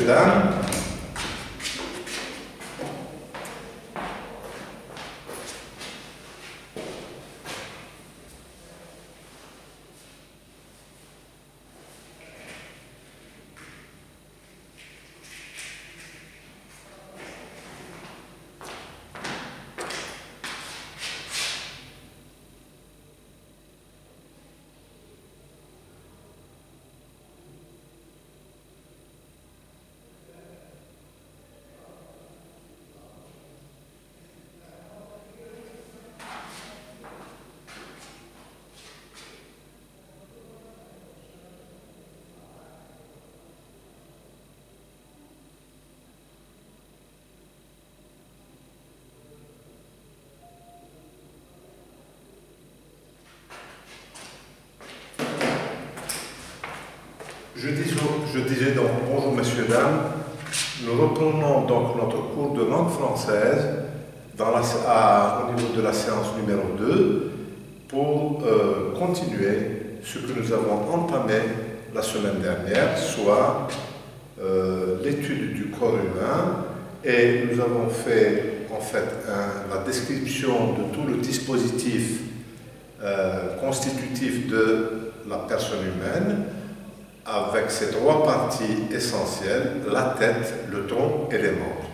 dames, je disais donc bonjour messieurs, dames, nous reprenons donc notre cours de langue française au niveau de la séance numéro 2 pour continuer ce que nous avons entamé la semaine dernière, soit l'étude du corps humain, et nous avons fait en fait la description de tout le dispositif constitutif de la personne humaine, avec ces trois parties essentielles, la tête, le tronc et les membres.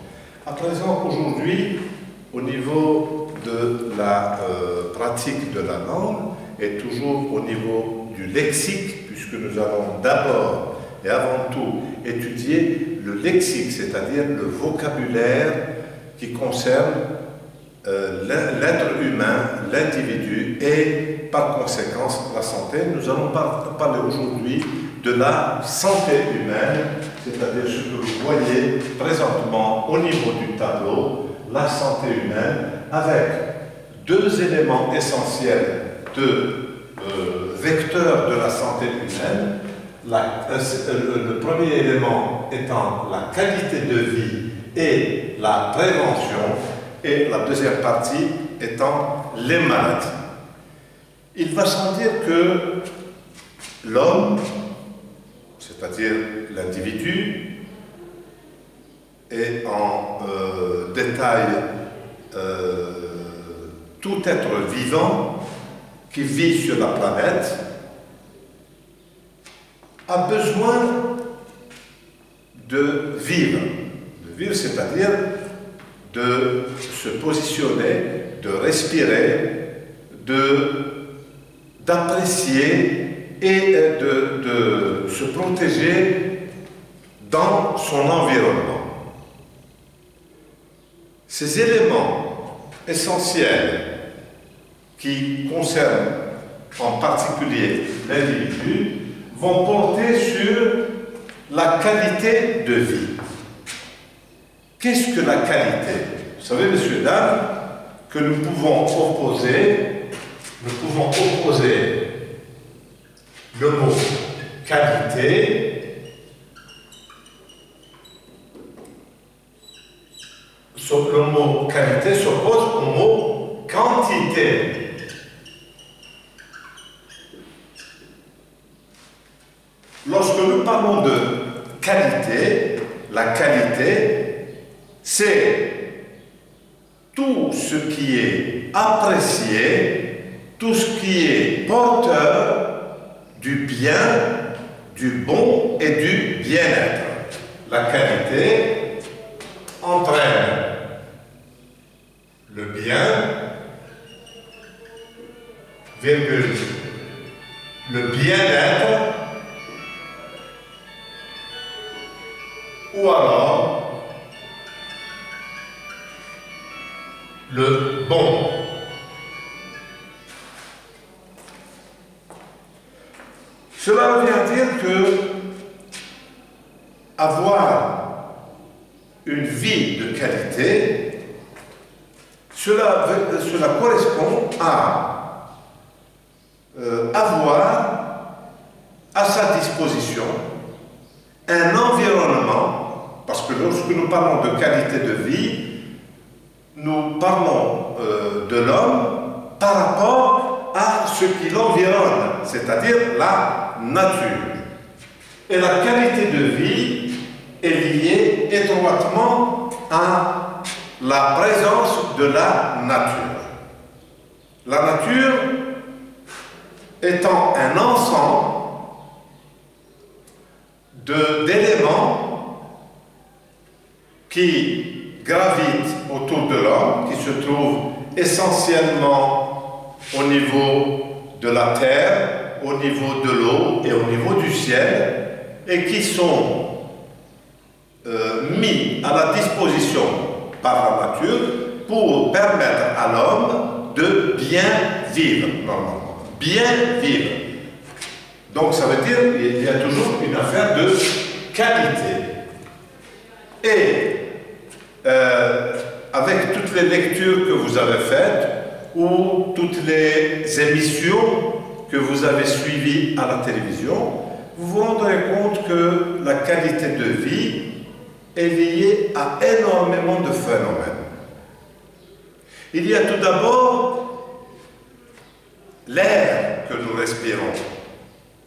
À présent, aujourd'hui, au niveau de la pratique de la langue, et toujours au niveau du lexique, puisque nous allons d'abord et avant tout étudier le lexique, c'est-à-dire le vocabulaire qui concerne l'être humain, l'individu et par conséquence la santé. Nous allons parler aujourd'hui de la santé humaine, c'est-à-dire ce que vous voyez présentement au niveau du tableau, la santé humaine, avec deux éléments essentiels vecteurs de la santé humaine. Le premier élément étant la qualité de vie et la prévention, et la deuxième partie étant les maladies. Il va sans dire que l'homme, c'est-à-dire l'individu, et en détail tout être vivant qui vit sur la planète, a besoin de vivre. De vivre, c'est-à-dire de se positionner, de respirer, d'apprécier et de se protéger dans son environnement. Ces éléments essentiels qui concernent en particulier l'individu vont porter sur la qualité de vie. Qu'est-ce que la qualité? Vous savez, messieurs, dames, que nous pouvons opposer le mot qualité, le mot qualité s'oppose au mot quantité. Lorsque nous parlons de qualité, la qualité, c'est tout ce qui est apprécié, tout ce qui est porteur du bien, du bon et du bien-être. La qualité entraîne le bien, virgule, le bien-être, ou alors le bon. Cela veut dire que avoir une vie de qualité, cela correspond à avoir à sa disposition un environnement, parce que lorsque nous parlons de qualité de vie, nous parlons de l'homme par rapport à ce qui l'environne, c'est-à-dire la nature. Et la qualité de vie est lié étroitement à la présence de la nature. La nature étant un ensemble d'éléments qui gravitent autour de l'homme, qui se trouvent essentiellement au niveau de la terre, au niveau de l'eau et au niveau du ciel, et qui sont mis à la disposition par la nature pour permettre à l'homme de bien vivre, normalement. Bien vivre. Donc ça veut dire qu'il y a toujours une affaire de qualité. Et avec toutes les lectures que vous avez faites ou toutes les émissions que vous avez suivies à la télévision, vous vous rendrez compte que la qualité de vie est liée à énormément de phénomènes. Il y a tout d'abord l'air que nous respirons.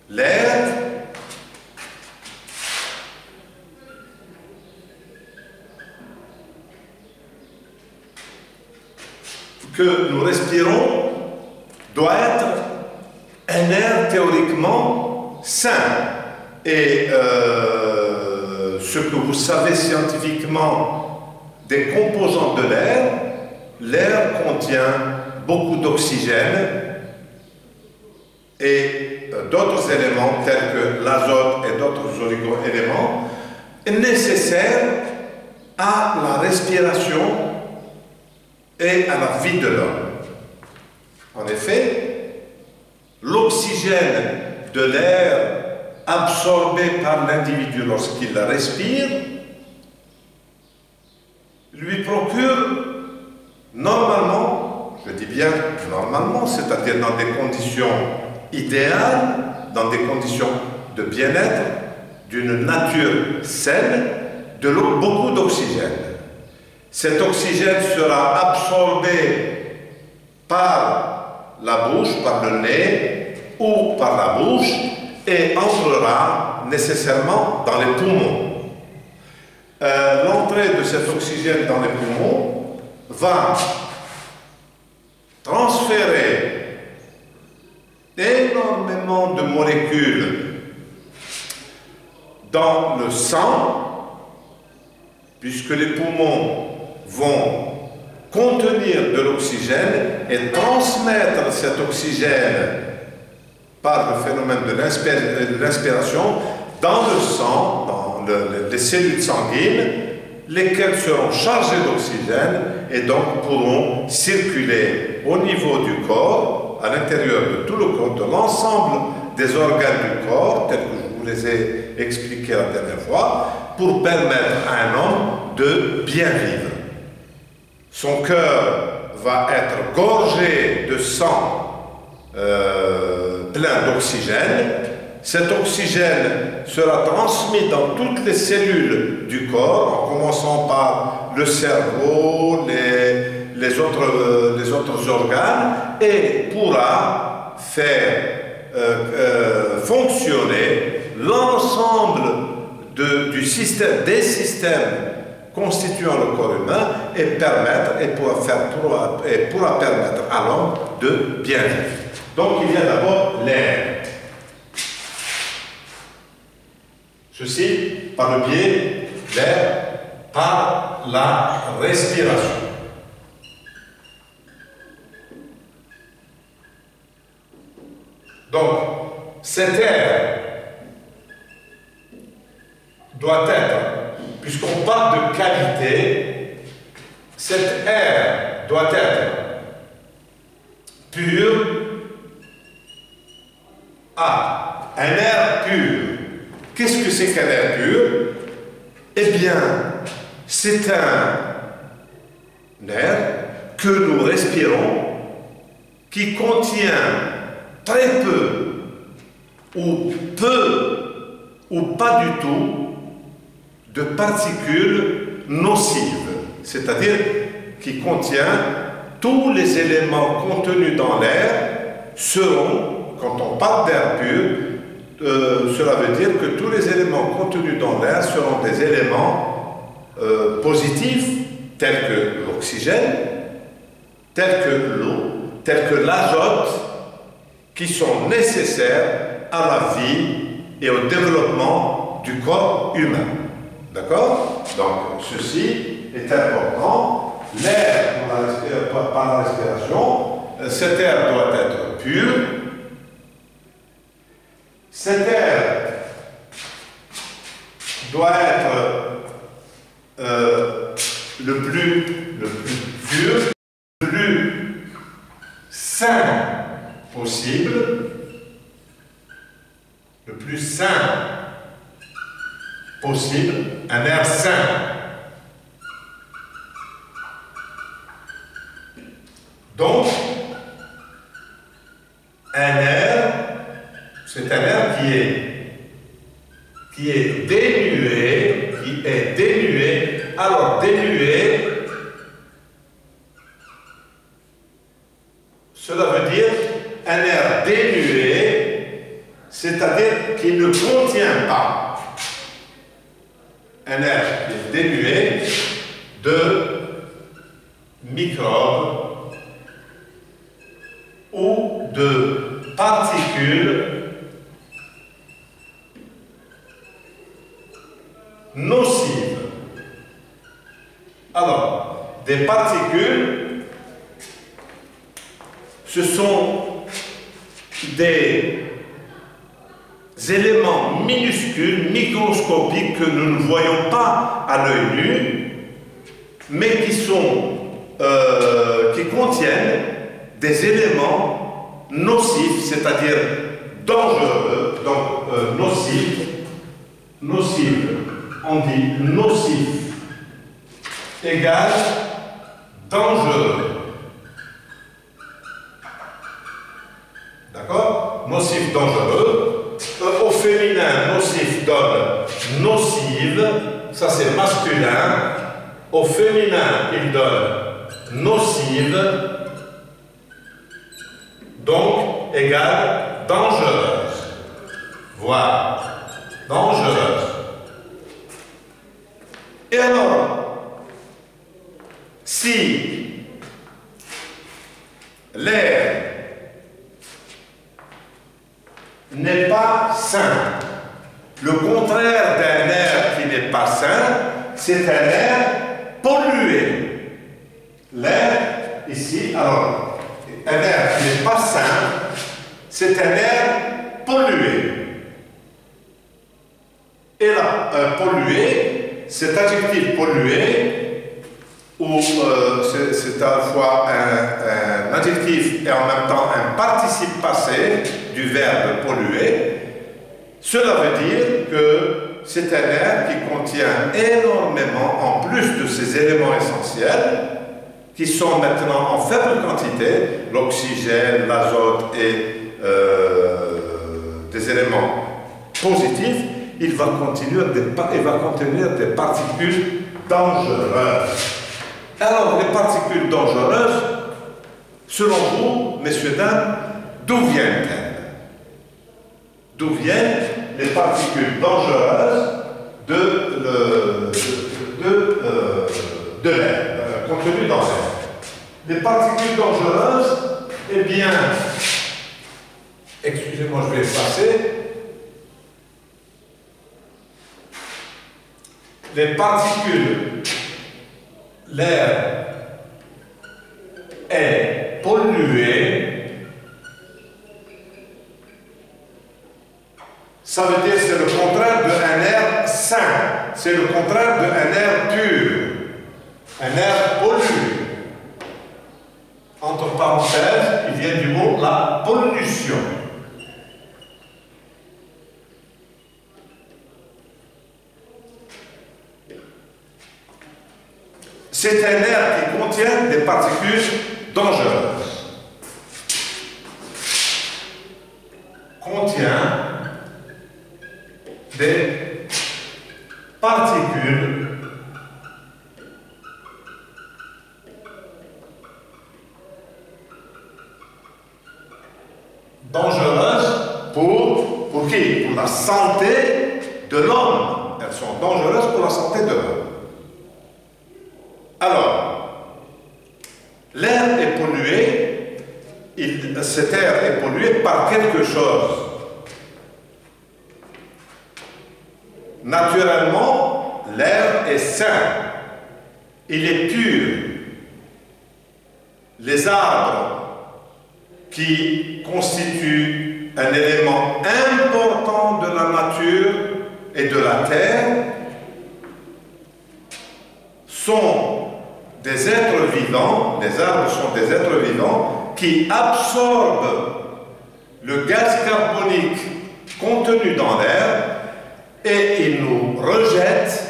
L'air que nous respirons doit être un air théoriquement sain. Et ce que vous savez scientifiquement des composants de l'air, l'air contient beaucoup d'oxygène et d'autres éléments tels que l'azote et d'autres oligo-éléments nécessaires à la respiration et à la vie de l'homme. En effet, l'oxygène de l'air absorbé par l'individu lorsqu'il la respire lui procure normalement, je dis bien normalement, c'est-à-dire dans des conditions idéales, dans des conditions de bien-être, d'une nature saine, de l'eau, beaucoup d'oxygène. Cet oxygène sera absorbé par la bouche, par le nez ou par la bouche et entrera nécessairement dans les poumons. L'entrée de cet oxygène dans les poumons va transférer énormément de molécules dans le sang, puisque les poumons vont contenir de l'oxygène et transmettre cet oxygène par le phénomène de l'inspiration dans le sang, dans les cellules sanguines, lesquelles seront chargées d'oxygène et donc pourront circuler au niveau du corps, à l'intérieur de tout le corps, de l'ensemble des organes du corps, tels que je vous les ai expliqués la dernière fois, pour permettre à un homme de bien vivre. Son cœur va être gorgé de sang plein d'oxygène. Cet oxygène sera transmis dans toutes les cellules du corps, en commençant par le cerveau, les autres organes, et pourra faire fonctionner l'ensemble des systèmes constituant le corps humain et pourra permettre à l'homme de bien vivre. Donc il y a d'abord l'air. Ceci par le biais d'air, par la respiration. Donc, cet air doit être, puisqu'on parle de qualité, cet air doit être pur. Un air pur. Qu'est-ce que c'est qu'un air pur? Eh bien, c'est un air que nous respirons qui contient très peu ou pas du tout de particules nocives, c'est-à-dire qui contient tous les éléments contenus dans l'air seront, quand on parle d'air pur, cela veut dire que tous les éléments contenus dans l'air seront des éléments positifs, tels que l'oxygène, tels que l'eau, tels que l'azote, qui sont nécessaires à la vie et au développement du corps humain. D'accord? Donc, ceci est important. L'air, par la respiration, cet air doit être pur. Cet air doit être le plus pur, le plus sain possible, le plus sain possible, un air sain. Donc, un air, c'est un air qui est dénué, alors dénué, cela veut dire un air dénué, c'est-à-dire qu'il ne contient pas. Un air qui est dénué de microbes ou de particules nocives. Alors, des particules, ce sont des éléments minuscules, microscopiques, que nous ne voyons pas à l'œil nu, mais qui contiennent des éléments nocifs, c'est-à-dire dangereux, donc nocifs, on dit nocif égale dangereux. D'accord? Nocif, dangereux. Au féminin, nocif donne nocive, ça c'est masculin. Au féminin, il donne nocive, donc égale dangereuse. Voilà, dangereuse. Et alors, si l'air n'est pas sain, le contraire d'un air qui n'est pas sain, c'est un air pollué. L'air, ici, alors, un air qui n'est pas sain, c'est un air pollué. Et là, pollué, cet adjectif pollué, ou c'est à la fois un adjectif et en même temps un participe passé du verbe polluer, cela veut dire que c'est un air qui contient énormément, en plus de ces éléments essentiels, qui sont maintenant en faible quantité, l'oxygène, l'azote et des éléments positifs, il va contenir des particules dangereuses. Alors, les particules dangereuses, selon vous, messieurs, dames, d'où viennent-elles? D'où viennent les particules dangereuses de l'air, contenues dans l'air? Les particules dangereuses, eh bien, excusez-moi, je vais effacer. Les particules, l'air est pollué, ça veut dire c'est le contraire d'un air sain, c'est le contraire d'un air pur, un air pollué. Entre parenthèses, il vient du mot la pollution. C'est un air qui contient des particules dangereuses. Contient des particules dangereuses pour Pour qui? Pour la santé de l'homme. Elles sont dangereuses pour la santé de l'homme. Alors, l'air est pollué, cet air est pollué par quelque chose. Naturellement, l'air est sain, il est pur. Les arbres qui constituent un élément important de la nature et de la terre sont des êtres vivants, les arbres sont des êtres vivants qui absorbent le gaz carbonique contenu dans l'air et ils nous rejettent,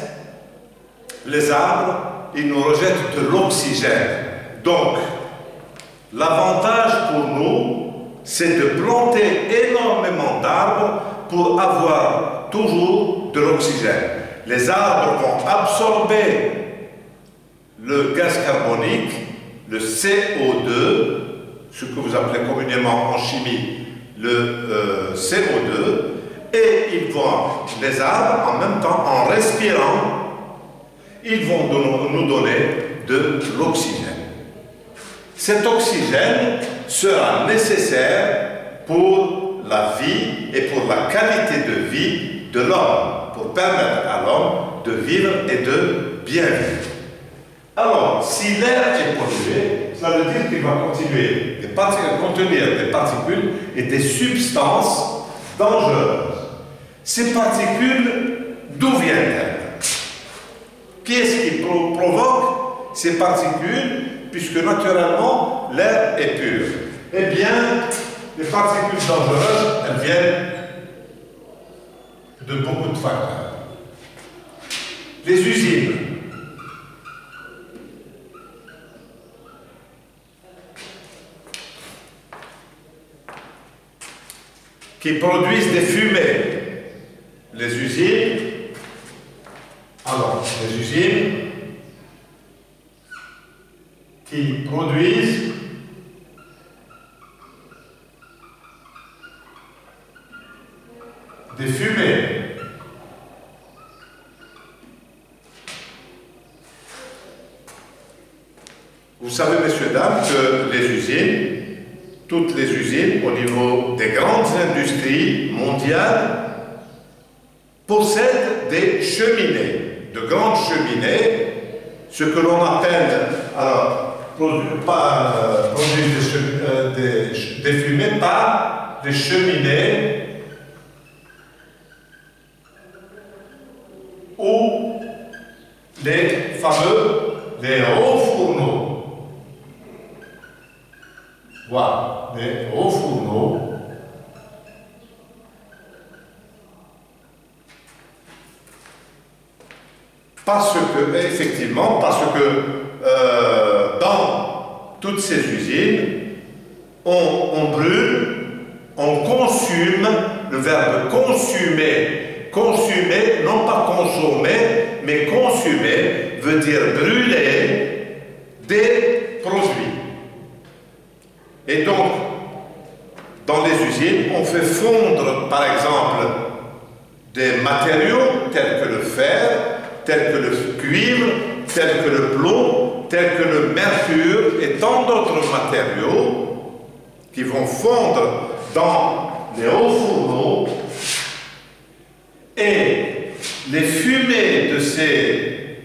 les arbres, ils nous rejettent de l'oxygène. Donc, l'avantage pour nous, c'est de planter énormément d'arbres pour avoir toujours de l'oxygène. Les arbres vont absorber le gaz carbonique, le CO2, ce que vous appelez communément en chimie le CO2, et ils vont, les arbres, en même temps, en respirant, ils vont nous donner de l'oxygène. Cet oxygène sera nécessaire pour la vie et pour la qualité de vie de l'homme, pour permettre à l'homme de vivre et de bien vivre. Alors, si l'air est pollué, ça veut dire qu'il va continuer contenir des particules et des substances dangereuses. Ces particules, d'où viennent-elles? Qui est-ce qui provoque ces particules, puisque naturellement l'air est pur? Eh bien, les particules dangereuses, elles viennent de beaucoup de facteurs. Les usines. Qui produisent des fumées. Les usines, alors, les usines qui produisent des fumées. Vous savez, messieurs, dames, que les usines, toutes les usines au niveau des grandes industries mondiales possèdent des cheminées, de grandes cheminées, ce que l'on appelle, alors, produisent des fumées par des cheminées ou les fameux, les hauts fourneaux. Voilà, les hauts fourneaux. Parce que, effectivement, dans toutes ces usines, on brûle, on consume, le verbe consumer, consumer, non pas consommer, mais consumer veut dire brûler des produits. Et donc, dans les usines, on fait fondre, par exemple, des matériaux tels que le fer, tels que le cuivre, tels que le plomb, tels que le mercure et tant d'autres matériaux qui vont fondre dans les hauts fourneaux. Et les fumées de ces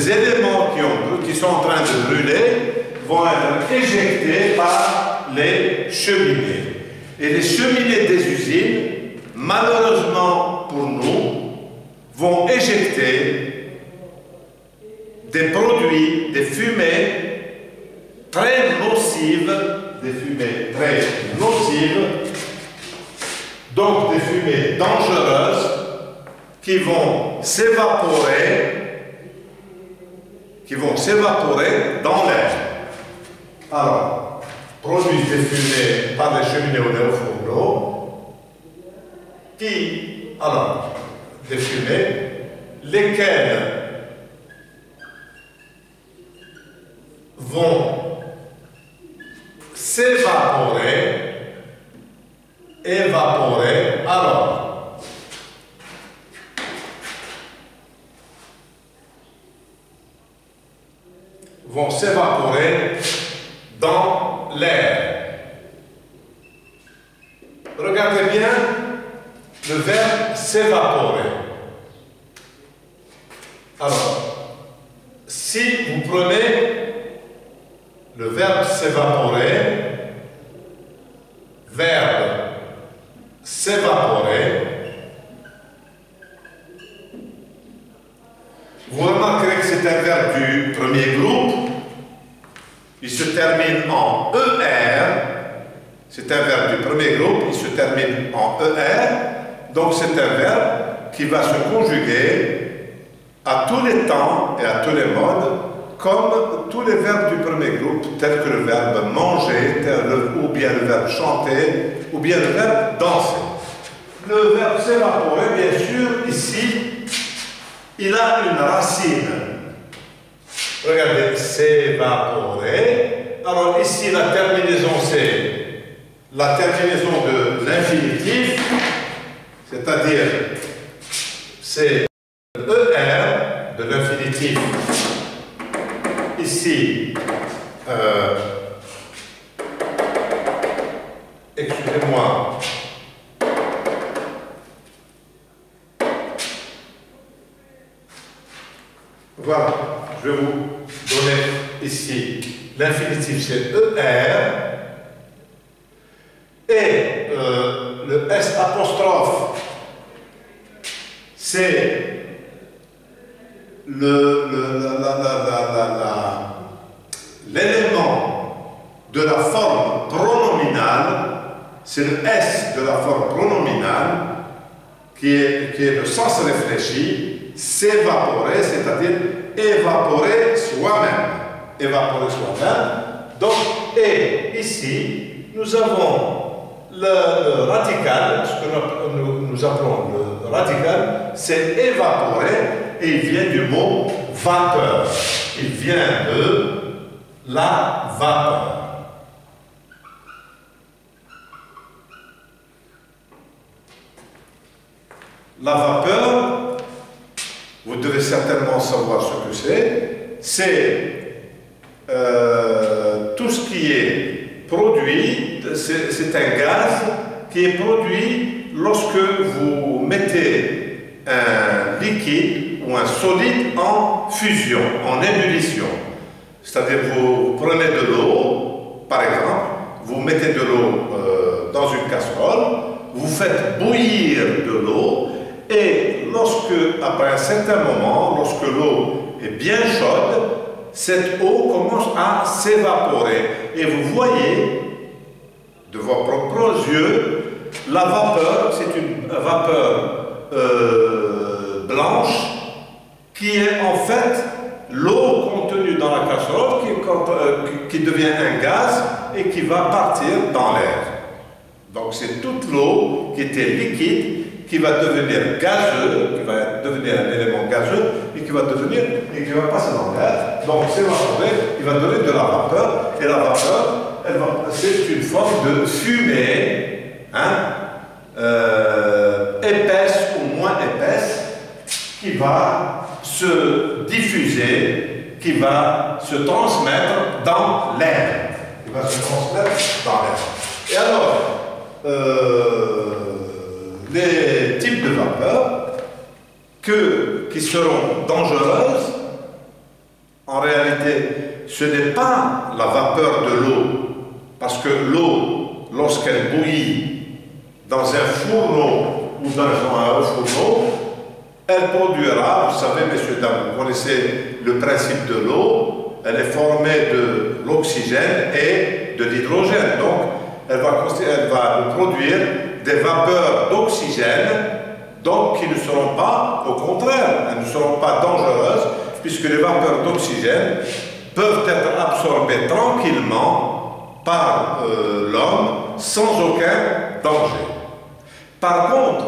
éléments qui sont en train de brûler vont être éjectés par les cheminées. Et les cheminées des usines, malheureusement pour nous, vont éjecter des produits, des fumées très nocives, donc des fumées dangereuses qui vont s'évaporer dans l'air. Alors, produisent des fumées par les cheminées ou les fourneaux, des fumées, lesquelles vont s'évaporer et évaporer, alors vont s'évaporer dans l'air. Regardez bien le verbe s'évaporer. Alors, si vous prenez le verbe s'évaporer, verbe s'évaporer, vous remarquerez que c'est un verbe du premier groupe. Il se termine en ER. C'est un verbe du premier groupe. Il se termine en ER. Donc c'est un verbe qui va se conjuguer à tous les temps et à tous les modes, comme tous les verbes du premier groupe, tels que le verbe manger, ou bien le verbe chanter, ou bien le verbe danser. Le verbe s'évaporer, bien sûr, ici, il a une racine. Regardez, s'évaporer. Alors ici, la terminaison, c'est la terminaison de l'infinitif, c'est-à-dire, c'est ER de l'infinitif. Ici, excusez-moi, voilà, je vais vous donner ici l'infinitif, c'est ER, et le S apostrophe, c'est l'élément de la forme pronominale, c'est le S de la forme pronominale qui est le sens réfléchi, s'évaporer, c'est-à-dire évaporer soi-même. Évaporer soi-même. Donc, et ici, nous avons le radical, ce que nous appelons le radical, c'est évaporer, et il vient du mot vapeur. Il vient de la vapeur. La vapeur, vous devez certainement savoir ce que c'est tout ce qui est produit, c'est un gaz qui est produit lorsque vous mettez un liquide ou un solide en fusion, en ébullition. C'est-à-dire vous prenez de l'eau, par exemple, vous mettez de l'eau dans une casserole, vous faites bouillir de l'eau, et lorsque, après un certain moment, lorsque l'eau est bien chaude, cette eau commence à s'évaporer. Et vous voyez, de vos propres yeux, la vapeur, c'est une vapeur blanche, qui est en fait l'eau contenue dans la casserole, qui devient un gaz et qui va partir dans l'air. Donc c'est toute l'eau qui était liquide, qui va devenir gazeux, qui va devenir un élément gazeux, et qui va passer dans l'air. Donc s'évaporer, il va donner de la vapeur, et la vapeur, c'est une forme de fumée, épaisse ou moins épaisse, qui va se diffuser, qui va se transmettre dans l'air. Il va se transmettre dans l'air. Et alors, les types de vapeurs qui seront dangereuses, en réalité, ce n'est pas la vapeur de l'eau, parce que l'eau, lorsqu'elle bouillit dans un fourneau ou dans un fourneau, elle produira, vous savez, messieurs, dames, vous connaissez le principe de l'eau, elle est formée de l'oxygène et de l'hydrogène. Donc, elle va produire des vapeurs d'oxygène, donc qui ne seront pas, au contraire, elles ne seront pas dangereuses, puisque les vapeurs d'oxygène peuvent être absorbées tranquillement par l'homme sans aucun danger. Par contre,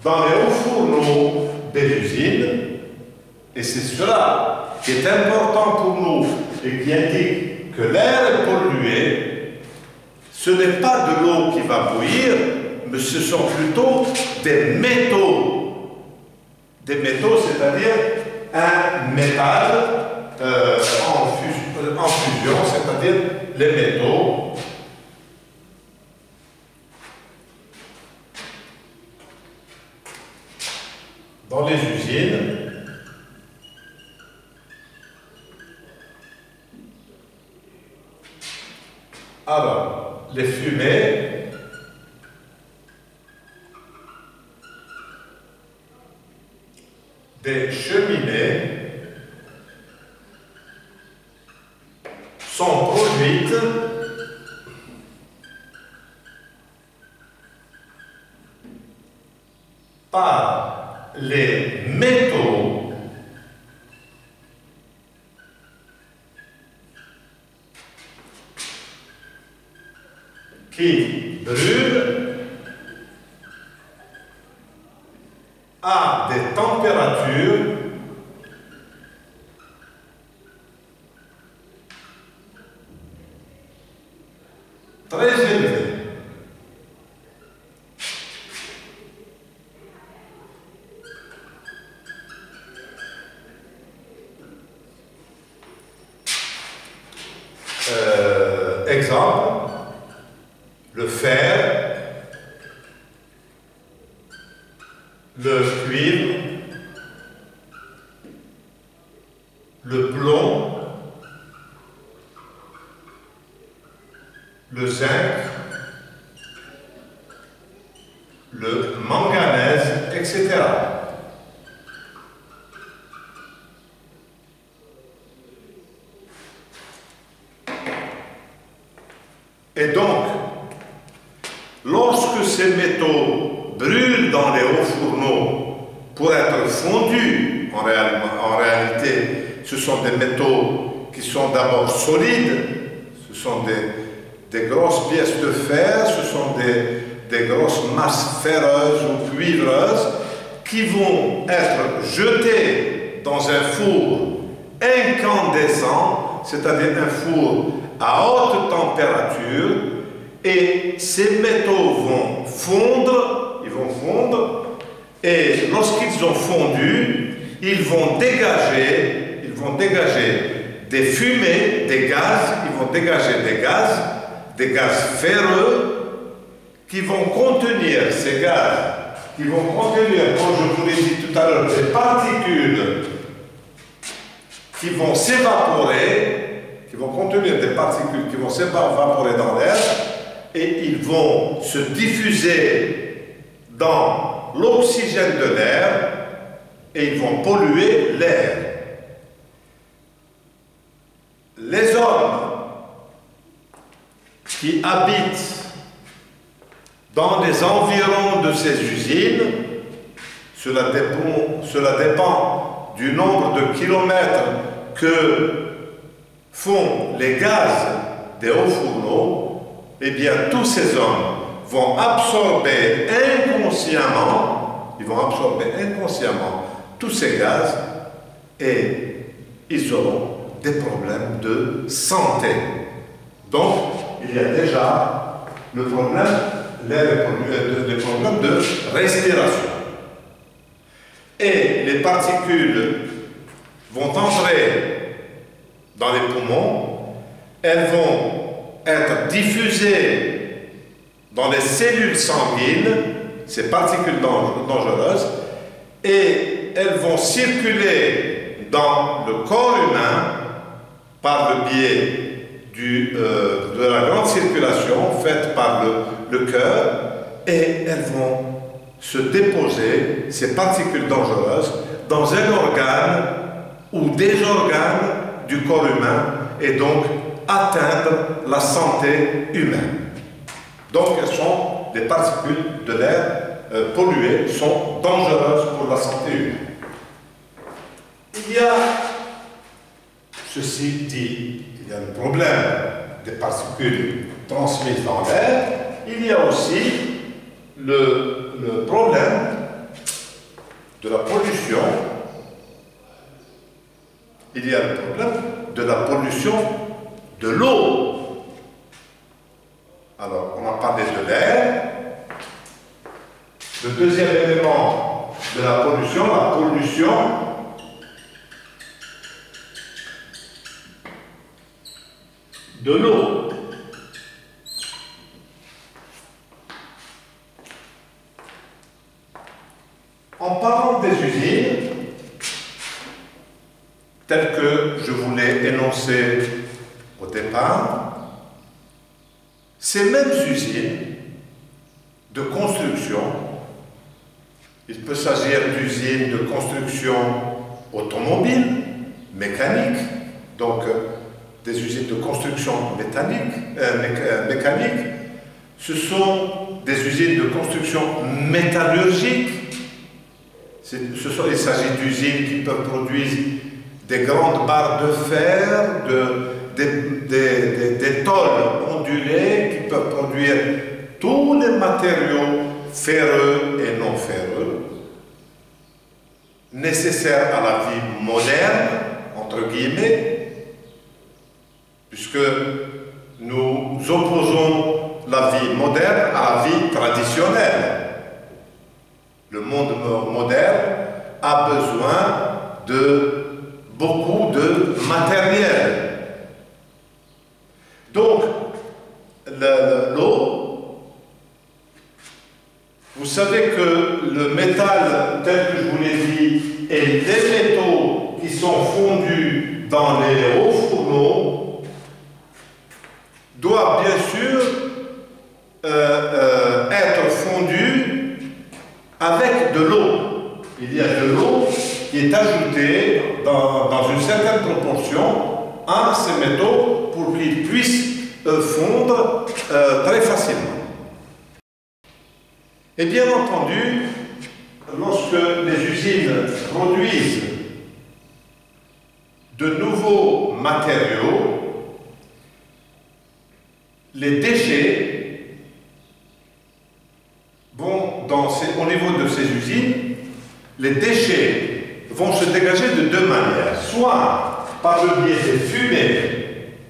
dans les hauts fourneaux des usines, et c'est cela qui est important pour nous et qui indique que l'air est pollué, ce n'est pas de l'eau qui va bouillir, mais ce sont plutôt des métaux. Des métaux, c'est-à-dire un métal en fusion, c'est-à-dire les métaux. Dans les usines, alors, les fumées des cheminées sont produites par les métaux qui brûlent à des températures très élevées. Exemple, le fer, le cuivre, le plomb, le zinc, le manganèse, etc. Et donc, lorsque ces métaux brûlent dans les hauts fourneaux pour être fondus, en réalité, ce sont des métaux qui sont d'abord solides, ce sont des grosses pièces de fer, ce sont des grosses masses ferreuses ou cuivreuses qui vont être jetées dans un four incandescent, c'est-à-dire un four à haute température, et ces métaux vont fondre, et lorsqu'ils ont fondu, ils vont dégager des fumées, des gaz, des gaz ferreux qui vont contenir ces gaz, qui vont contenir, comme je vous l'ai dit tout à l'heure, des particules qui vont s'évaporer, qui vont contenir des particules qui vont s'évaporer dans l'air, et ils vont se diffuser dans l'oxygène de l'air et ils vont polluer l'air. Les hommes qui habitent dans les environs de ces usines, cela dépend du nombre de kilomètres que font les gaz des hauts fourneaux, eh bien tous ces hommes vont absorber inconsciemment, tous ces gaz et ils auront des problèmes de santé. Donc, il y a déjà le problème, les problèmes de respiration. Et les particules vont entrer dans les poumons, elles vont être diffusées dans les cellules sanguines, ces particules dangereuses, et elles vont circuler dans le corps humain par le biais de la grande circulation faite par le cœur, et elles vont se déposer, ces particules dangereuses, dans un organe ou des organes du corps humain, et donc atteindre la santé humaine. Donc, les particules de l'air polluées sont dangereuses pour la santé humaine. Il y a, ceci dit, il y a le problème des particules transmises dans l'air, il y a aussi le problème de la pollution. Il y a le problème de la pollution de l'eau. Alors, on a parlé de l'air. Le deuxième élément de la pollution de l'eau. En parlant des usines, telles que je vous l'ai énoncé au départ, ces mêmes usines de construction, il peut s'agir d'usines de construction automobile, mécanique, donc des usines de construction mécanique, ce sont des usines de construction métallurgique, il s'agit d'usines qui peuvent produire des grandes barres de fer, des tôles ondulées, qui peuvent produire tous les matériaux ferreux et non ferreux, nécessaires à la vie moderne, entre guillemets, puisque nous opposons la vie moderne à la vie traditionnelle. Le monde moderne a besoin de beaucoup de matériel. Donc, l'eau, vous savez que le métal, tel que je vous l'ai dit, et les métaux qui sont fondus dans les hauts fourneaux doivent bien sûr être fondus avec de l'eau. Il y a de l'eau qui est ajoutée dans une certaine proportion à ces métaux pour qu'ils puissent fondre très facilement. Et bien entendu, lorsque les usines produisent de nouveaux matériaux, les déchets vont au niveau de ces usines, les déchets vont se dégager de deux manières. Soit par le biais des fumées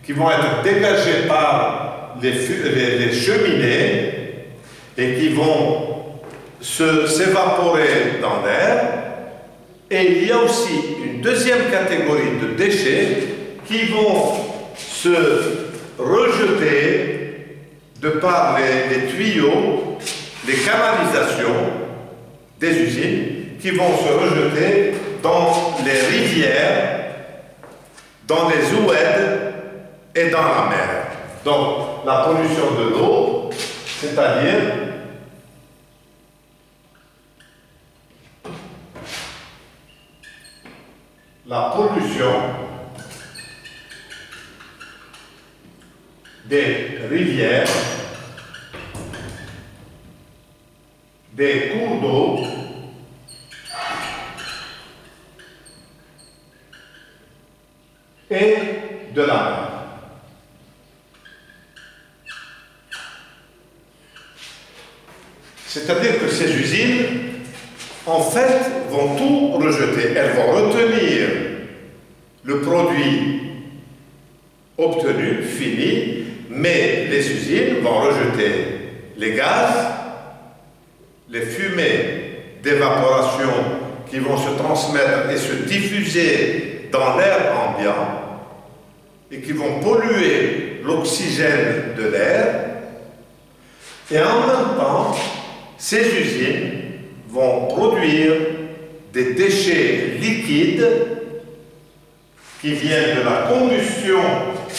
qui vont être dégagées par les cheminées et qui vont s'évaporer dans l'air. Et il y a aussi une deuxième catégorie de déchets qui vont se rejeter de par les tuyaux, les canalisations des usines, qui vont se rejeter dans les rivières, dans les oueds et dans la mer. Donc, la pollution de l'eau, c'est-à-dire la pollution des rivières, des cours d'eau, et de la mer. C'est-à-dire que ces usines, en fait, vont tout rejeter. Elles vont retenir le produit obtenu, fini, mais les usines vont rejeter les gaz, les fumées d'évaporation qui vont se transmettre et se diffuser dans l'air ambiant et qui vont polluer l'oxygène de l'air. Et en même temps, ces usines vont produire des déchets liquides qui viennent de la combustion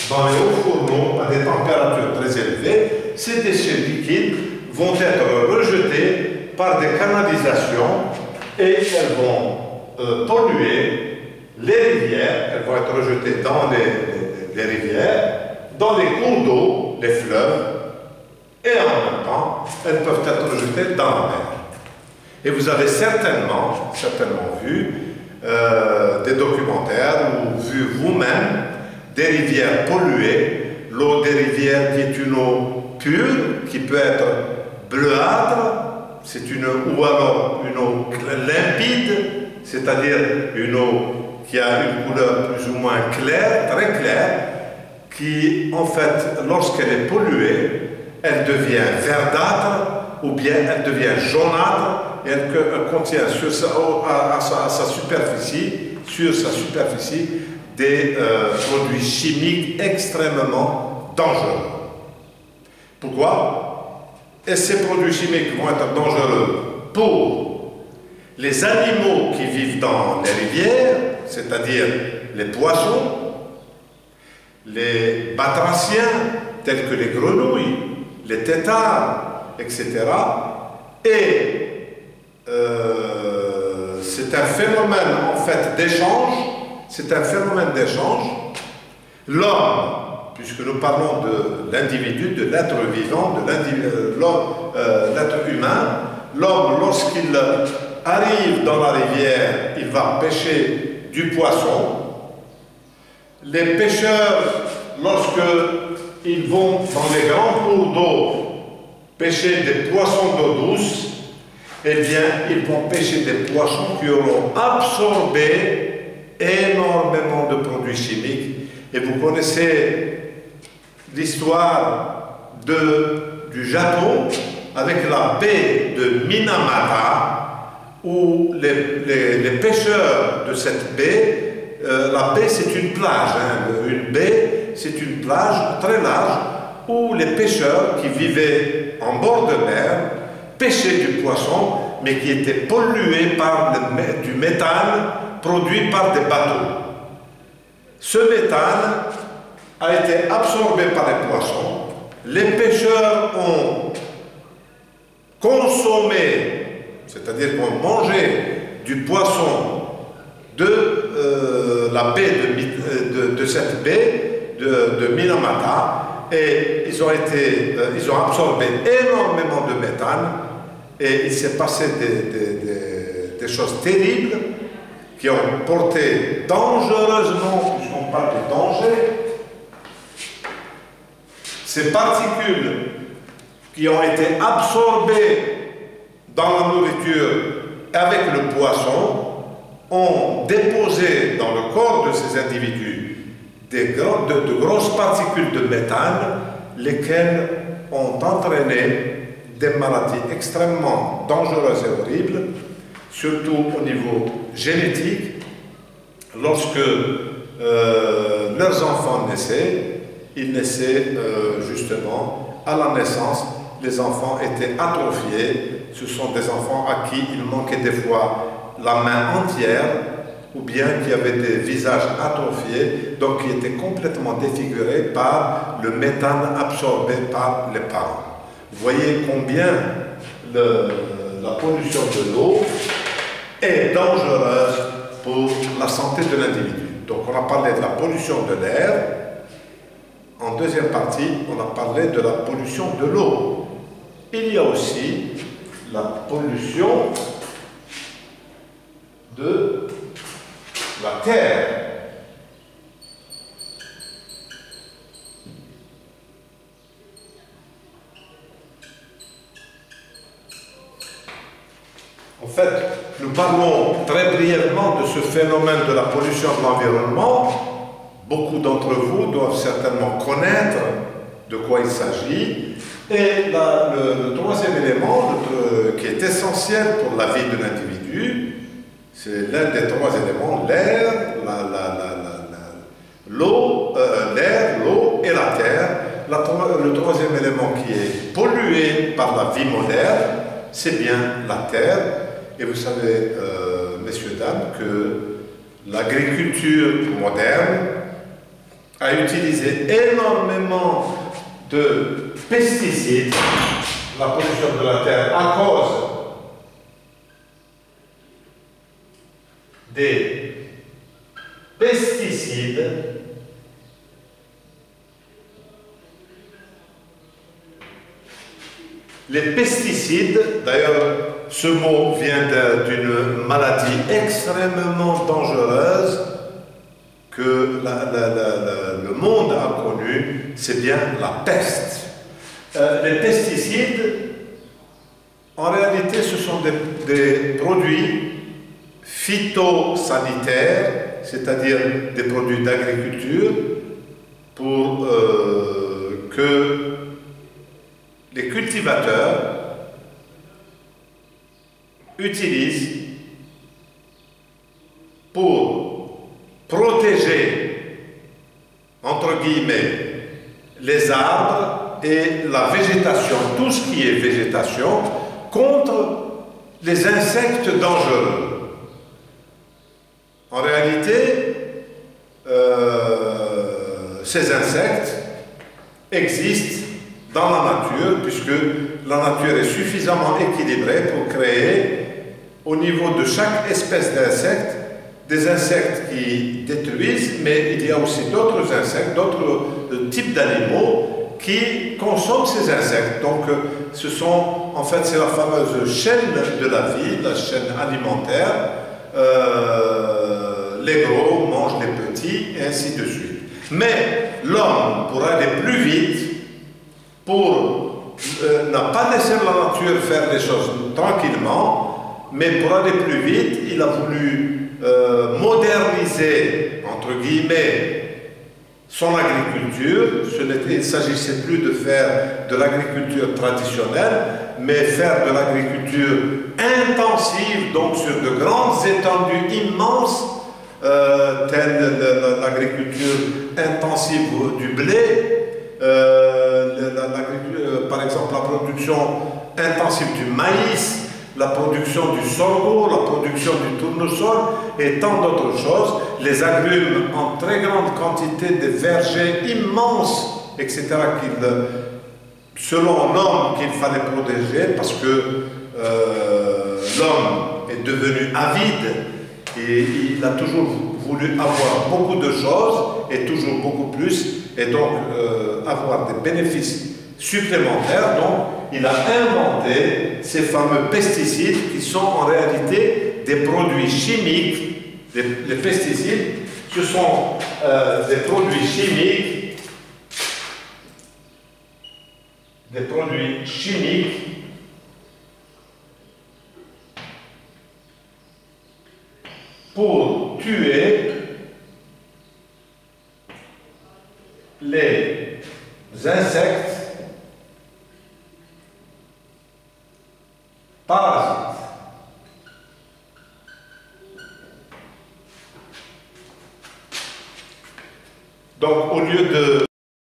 dans les hauts fourneaux à des températures très élevées. Ces déchets liquides vont être rejetés par des canalisations et elles vont polluer les rivières. Elles vont être rejetées dans les rivières, dans les cours d'eau, les fleuves, et en même temps, elles peuvent être rejetées dans la mer. Et vous avez certainement vu des documentaires ou vu vous-même des rivières polluées, l'eau des rivières qui est une eau pure, qui peut être bleuâtre, ou alors une eau limpide, c'est-à-dire une eau qui a une couleur plus ou moins claire, très claire, qui en fait, lorsqu'elle est polluée, elle devient verdâtre ou bien elle devient jaunâtre et elle contient à sa superficie des produits chimiques extrêmement dangereux. Pourquoi? Et ces produits chimiques vont être dangereux pour les animaux qui vivent dans les rivières, c'est-à-dire les poissons, les batraciens, tels que les grenouilles, les têtards, etc. Et c'est un phénomène en fait d'échange, L'homme, puisque nous parlons de l'individu, de l'être vivant, de l'être humain, l'homme, lorsqu'il arrive dans la rivière, il va pêcher du poisson. Les pêcheurs, lorsqu'ils vont dans les grands cours d'eau pêcher des poissons d'eau douce, eh bien, ils vont pêcher des poissons qui auront absorbé énormément de produits chimiques. Et vous connaissez l'histoire du Japon avec la baie de Minamata, où les pêcheurs de cette baie, la baie c'est une plage, une baie c'est une plage très large, où les pêcheurs qui vivaient en bord de mer pêchaient du poisson, mais qui était pollué par du méthane produit par des bateaux. Ce méthane a été absorbé par les poissons. Les pêcheurs ont consommé, c'est-à-dire qu'on mangeait du poisson de la baie de cette baie de Minamata, et ils ont absorbé énormément de méthane, et il s'est passé des choses terribles qui ont porté dangereusement, puisqu'on parle de danger, ces particules qui ont été absorbées dans la nourriture avec le poisson ont déposé dans le corps de ces individus de grosses particules de méthane, lesquelles ont entraîné des maladies extrêmement dangereuses et horribles, surtout au niveau génétique. Lorsque leurs enfants naissaient, ils naissaient justement à la naissance, les enfants étaient atrophiés. Ce sont des enfants à qui il manquait des fois la main entière, ou bien qui avaient des visages atrophiés, donc qui étaient complètement défigurés par le méthane absorbé par les parents. Vous voyez combien la pollution de l'eau est dangereuse pour la santé de l'individu. Donc on a parlé de la pollution de l'air. En deuxième partie, on a parlé de la pollution de l'eau. Il y a aussi la pollution de la terre. En fait, nous parlons très brièvement de ce phénomène de la pollution de l'environnement. Beaucoup d'entre vous doivent certainement connaître de quoi il s'agit. Et le troisième élément qui est essentiel pour la vie de l'individu, c'est l'un des trois éléments, l'air, l'eau et la terre. Le troisième élément qui est pollué par la vie moderne, c'est bien la terre. Et vous savez, messieurs, dames, que l'agriculture moderne a utilisé énormément de pesticides, la pollution de la terre, à cause des pesticides Les pesticides, d'ailleurs, ce mot vient d'une maladie extrêmement dangereuse que le monde a connue, c'est bien la peste. Les pesticides, en réalité, ce sont des produits phytosanitaires, c'est-à-dire des produits d'agriculture, pour que cultivateurs utilisent pour protéger, entre guillemets, les arbres et la végétation, tout ce qui est végétation, contre les insectes dangereux. En réalité, ces insectes existent dans la nature, puisque la nature est suffisamment équilibrée pour créer, au niveau de chaque espèce d'insecte, des insectes qui détruisent, mais il y a aussi d'autres insectes, d'autres types d'animaux qui consomment ces insectes. Donc, ce sont, en fait, c'est la fameuse chaîne de la vie, la chaîne alimentaire. Les gros mangent les petits, et ainsi de suite. Mais l'homme, pour aller plus vite, n'a pas laissé la nature faire les choses tranquillement, mais pour aller plus vite, il a voulu moderniser, entre guillemets, son agriculture. Il ne s'agissait plus de faire de l'agriculture traditionnelle, mais faire de l'agriculture intensive, donc sur de grandes étendues immenses, telle l'agriculture intensive du blé, par exemple la production intensive du maïs, la production du sorgho, la production du tournesol et tant d'autres choses, les agrumes en très grande quantité, des vergers immenses, etc., selon l'homme qu'il fallait protéger, parce que l'homme est devenu avide et il a toujours voulu avoir beaucoup de choses et toujours beaucoup plus, et donc avoir des bénéfices supplémentaires. Donc il a inventé ces fameux pesticides qui sont en réalité des produits chimiques. Les pesticides, ce sont des produits chimiques, pour tuer les insectes parasites. Donc, au lieu de